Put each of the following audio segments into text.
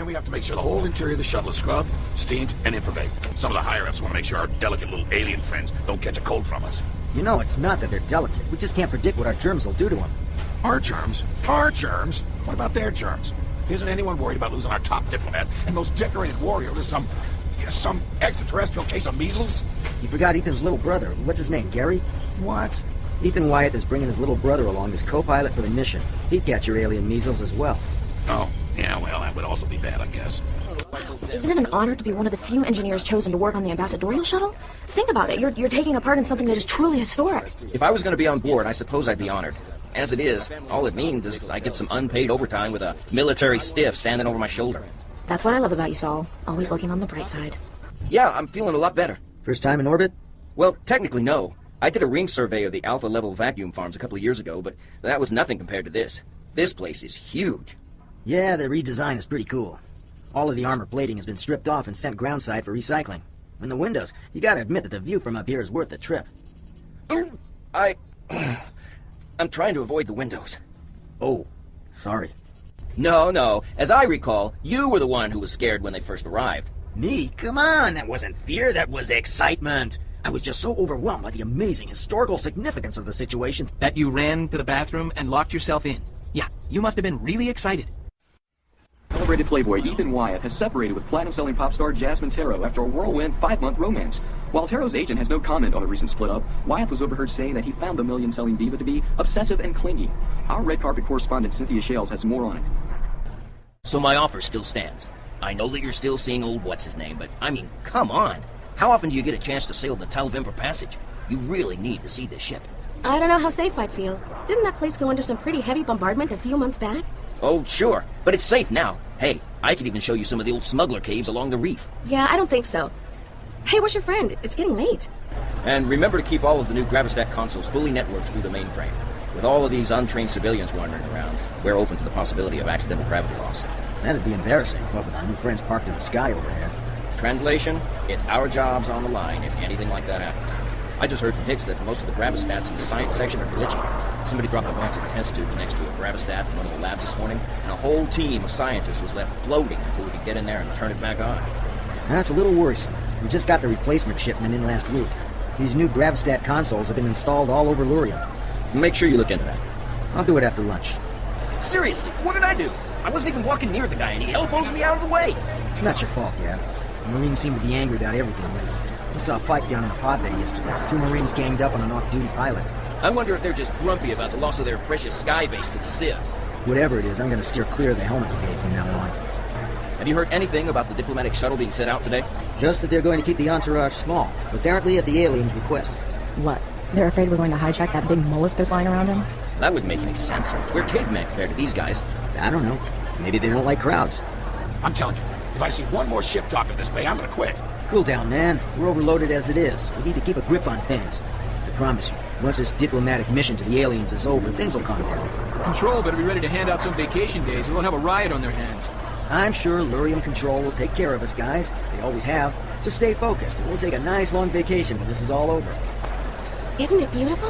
we have to make sure the whole interior of the shuttle is scrubbed, steamed, and infrared. Some of the higher-ups want to make sure our delicate little alien friends don't catch a cold from us. You know, it's not that they're delicate. We just can't predict what our germs will do to them. Our germs? Our germs? What about their germs? Isn't anyone worried about losing our top diplomat and most decorated warrior to some extraterrestrial case of measles? You forgot Ethan's little brother. What's his name, Gary? What? Ethan Wyatt is bringing his little brother along as co-pilot for the mission. He'd catch your alien measles as well. Oh, yeah, well, that would also be bad, I guess. Isn't it an honor to be one of the few engineers chosen to work on the ambassadorial shuttle? Think about it. You're taking a part in something that is truly historic. If I was going to be on board, I suppose I'd be honored. As it is, all it means is I get some unpaid overtime with a military stiff standing over my shoulder. That's what I love about you, Saul. Always looking on the bright side. Yeah, I'm feeling a lot better. First time in orbit? Well, technically no. I did a ring survey of the alpha-level vacuum farms a couple of years ago, but that was nothing compared to this. This place is huge. Yeah, the redesign is pretty cool. All of the armor plating has been stripped off and sent groundside for recycling. And the windows, you gotta admit that the view from up here is worth the trip. I'm trying to avoid the windows. Oh, sorry. No. As I recall, you were the one who was scared when they first arrived. Me? Come on, that wasn't fear, that was excitement. I was just so overwhelmed by the amazing historical significance of the situation. That you ran to the bathroom and locked yourself in. Yeah, you must have been really excited. Celebrated playboy Ethan Wyatt has separated with platinum-selling pop star Jasmine Tarot after a whirlwind 5-month romance. While Tarot's agent has no comment on the recent split-up, Wyatt was overheard saying that he found the million-selling diva to be obsessive and clingy. Our red carpet correspondent Cynthia Shales has more on it. So my offer still stands. I know that you're still seeing old what's-his-name, but I mean, come on. How often do you get a chance to sail the Talvimper Passage? You really need to see this ship. I don't know how safe I'd feel. Didn't that place go under some pretty heavy bombardment a few months back? Oh, sure, but it's safe now. Hey, I could even show you some of the old smuggler caves along the reef. Yeah, I don't think so. Hey, where's your friend? It's getting late. And remember to keep all of the new Gravistat consoles fully networked through the mainframe. With all of these untrained civilians wandering around, we're open to the possibility of accidental gravity loss. That'd be embarrassing, what with our new friends parked in the sky overhead. Translation, it's our jobs on the line if anything like that happens. I just heard from Hicks that most of the gravastats in the science section are glitchy. Somebody dropped a bunch of test tubes next to a gravistat in one of the labs this morning, and a whole team of scientists was left floating until we could get in there and turn it back on. That's a little worrisome. We just got the replacement shipment in last week. These new gravistat consoles have been installed all over Luriam. Make sure you look into that. I'll do it after lunch. Seriously, what did I do? I wasn't even walking near the guy, and he elbows me out of the way. It's not your fault, Gab. The Marines seem to be angry about everything lately. We saw a fight down in the pod bay yesterday. 2 Marines ganged up on an off-duty pilot. I wonder if they're just grumpy about the loss of their precious sky base to the civs. Whatever it is, I'm gonna steer clear of the helmet brigade from now on. Have you heard anything about the diplomatic shuttle being sent out today? Just that they're going to keep the entourage small, apparently at the aliens' request. What? They're afraid we're going to hijack that big mollusk they're flying around in? That wouldn't make any sense. We're cavemen compared to these guys. I don't know. Maybe they don't like crowds. I'm telling you, if I see one more ship docking this bay, I'm gonna quit. Cool down, man. We're overloaded as it is. We need to keep a grip on things. I promise you, once this diplomatic mission to the aliens is over, things will calm down. Control better be ready to hand out some vacation days. We won't have a riot on their hands. I'm sure Luriam Control will take care of us, guys. They always have. Just stay focused, and we'll take a nice long vacation when this is all over. Isn't it beautiful?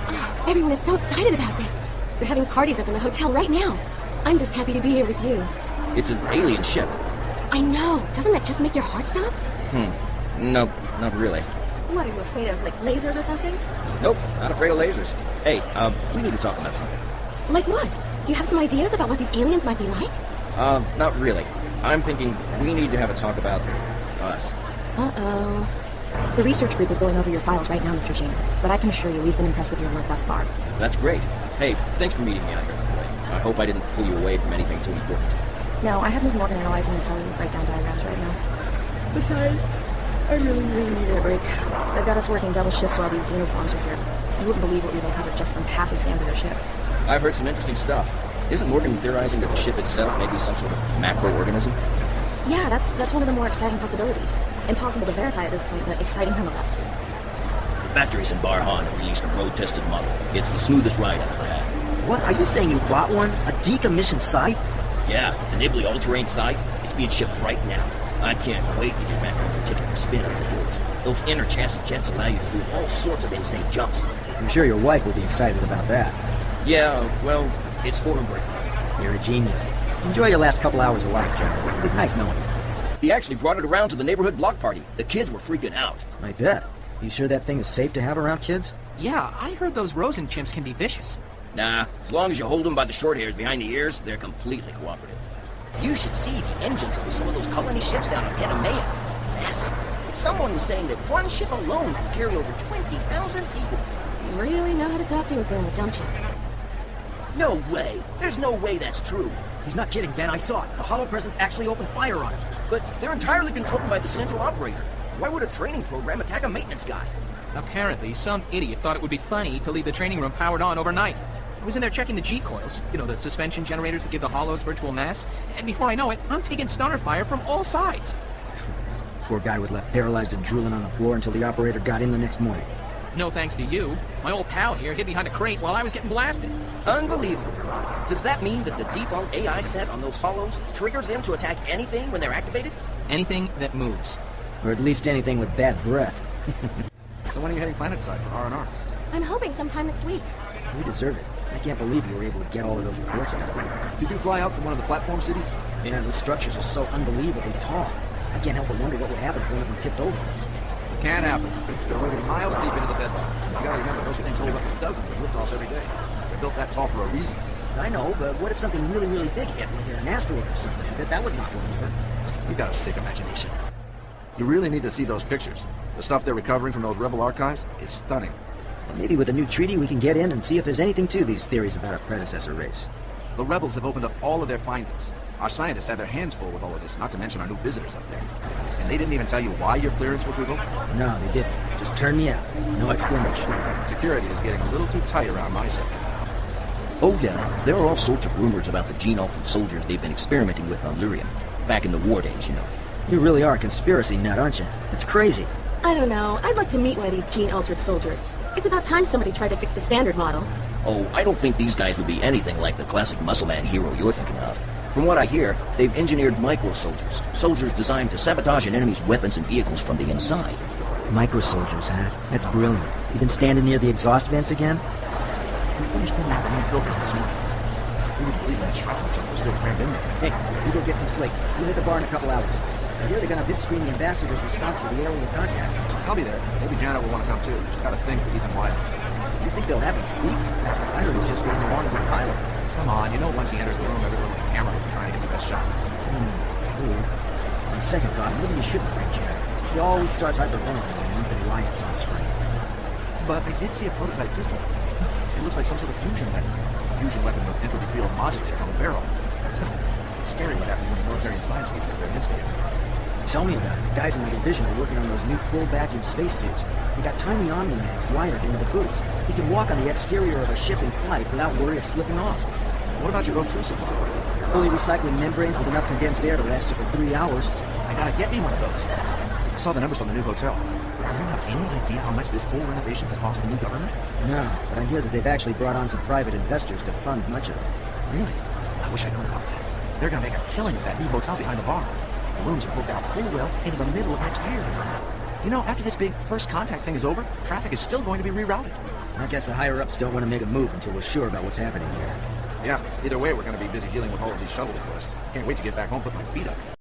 Oh, everyone is so excited about this. They're having parties up in the hotel right now. I'm just happy to be here with you. It's an alien ship. I know. Doesn't that just make your heart stop? Nope, not really. What, are you afraid of, like lasers or something? Nope, not afraid of lasers. Hey, we need to talk about something. Like what? Do you have some ideas about what these aliens might be like? Not really. I'm thinking we need to have a talk about us. Uh-oh. The research group is going over your files right now, Mr. Jean, but I can assure you we've been impressed with your work thus far. That's great. Hey, thanks for meeting me out here, by the way. I hope I didn't pull you away from anything too important. No, I have Ms. Morgan analyzing the cellular breakdown diagrams right now. Besides, I really need a break. They've got us working double shifts while these xenoforms are here. You wouldn't believe what we've uncovered just from passive scans of their ship. I've heard some interesting stuff. Isn't Morgan theorizing that the ship itself may be some sort of macroorganism? Yeah, that's one of the more exciting possibilities. Impossible to verify at this point, but exciting nonetheless. The factories in Barhan have released a road-tested model. It's the smoothest ride I've ever had. What? Are you saying you bought one? A decommissioned scythe? Yeah, the Nibley all-terrain scythe. It's being shipped right now. I can't wait to get back on the ticket for spin up the hills. Those inner chassis jets allow you to do all sorts of insane jumps. I'm sure your wife will be excited about that. Yeah, well, it's for her birthday. You're a genius. Enjoy your last couple hours of life, General. It was nice knowing you. He actually brought it around to the neighborhood block party. The kids were freaking out. I bet. You sure that thing is safe to have around kids? Yeah, I heard those Rosen chimps can be vicious. Nah, as long as you hold them by the short hairs behind the ears, they're completely cooperative. You should see the engines on some of those colony ships down in Panamea. Massive. Someone was saying that one ship alone can carry over 20,000 people. You really know how to talk to a girl, don't you? No way. There's no way that's true. He's not kidding, Ben. I saw it. The Hollow Presence actually opened fire on him. But they're entirely controlled by the central operator. Why would a training program attack a maintenance guy? Apparently, some idiot thought it would be funny to leave the training room powered on overnight. I was in there checking the G-coils, you know, the suspension generators that give the hollows virtual mass, and before I know it, I'm taking stunner fire from all sides. Poor guy was left paralyzed and drooling on the floor until the operator got in the next morning. No thanks to you. My old pal here hid behind a crate while I was getting blasted. Unbelievable. Does that mean that the default AI set on those hollows triggers them to attack anything when they're activated? Anything that moves. Or at least anything with bad breath. So when are you heading planetside for R&R? I'm hoping sometime next week. We deserve it. I can't believe you were able to get all of those reports done. Did you fly out from one of the platform cities? Yeah, those structures are so unbelievably tall. I can't help but wonder what would happen if one of them tipped over. It can't happen. They're moving miles deep into the bedrock. You gotta remember, those things hold up to dozens of liftoffs every day. They're built that tall for a reason. I know, but what if something really, really big hit, like an asteroid or something? That would knock one over. You've got a sick imagination. You really need to see those pictures. The stuff they're recovering from those rebel archives is stunning. Well, maybe with a new treaty we can get in and see if there's anything to these theories about our predecessor race. The rebels have opened up all of their findings. Our scientists have their hands full with all of this, not to mention our new visitors up there. And they didn't even tell you why your clearance was revoked? No, they didn't. Just turned me out. No explanation. Security is getting a little too tight around my sector. Oh yeah, there are all sorts of rumors about the gene-altered soldiers they've been experimenting with on Luriam. Back in the war days, you know. You really are a conspiracy nut, aren't you? It's crazy. I don't know. I'd like to meet one of these gene-altered soldiers. It's about time somebody tried to fix the standard model. Oh, I don't think these guys would be anything like the classic muscle man hero you're thinking of. From what I hear, they've engineered micro-soldiers. Soldiers designed to sabotage an enemy's weapons and vehicles from the inside. Micro-soldiers, huh? That's brilliant. You been standing near the exhaust vents again? We finished putting out the main filters this morning. If we would believe in the shrapnel jump, we're still crammed in there. Hey, we go get some slate. We'll hit the bar in a couple hours. I hear they're gonna vid screen the ambassador's response to the alien contact. I'll be there. Maybe Janet will want to come too. She's got a thing for Ethan Wyatt. You think they'll have him speak? I heard he's just going along as the pilot. Come on, you know once he enters the room, everyone with a camera will be trying to get the best shot. True. On second thought, maybe you shouldn't bring Janet. She always starts hyperventilating when Ethan Wyatt's on screen. But I did see a prototype pistol. It looks like some sort of fusion weapon. A fusion weapon with entropy field modulators on the barrel. It's scary what happens when the military and science people get their heads together. Tell me about it. The guys in my division are working on those new full vacuum spacesuits. They got tiny Omni-Mans wired into the boots. He can walk on the exterior of a ship in flight without worry of slipping off. What about your O2 supply? Fully recycling membranes with enough condensed air to last you for 3 hours. I gotta get me one of those. I saw the numbers on the new hotel. Do you have any idea how much this whole renovation has cost the new government? No, but I hear that they've actually brought on some private investors to fund much of it. Really? I wish I'd known about that. They're gonna make a killing with that new hotel behind the bar. The rooms are booked out full well into the middle of next year. You know, after this big first contact thing is over, traffic is still going to be rerouted. I guess the higher-ups don't want to make a move until we're sure about what's happening here. Yeah, either way, we're going to be busy dealing with all of these shuttle requests. Can't wait to get back home, put my feet up.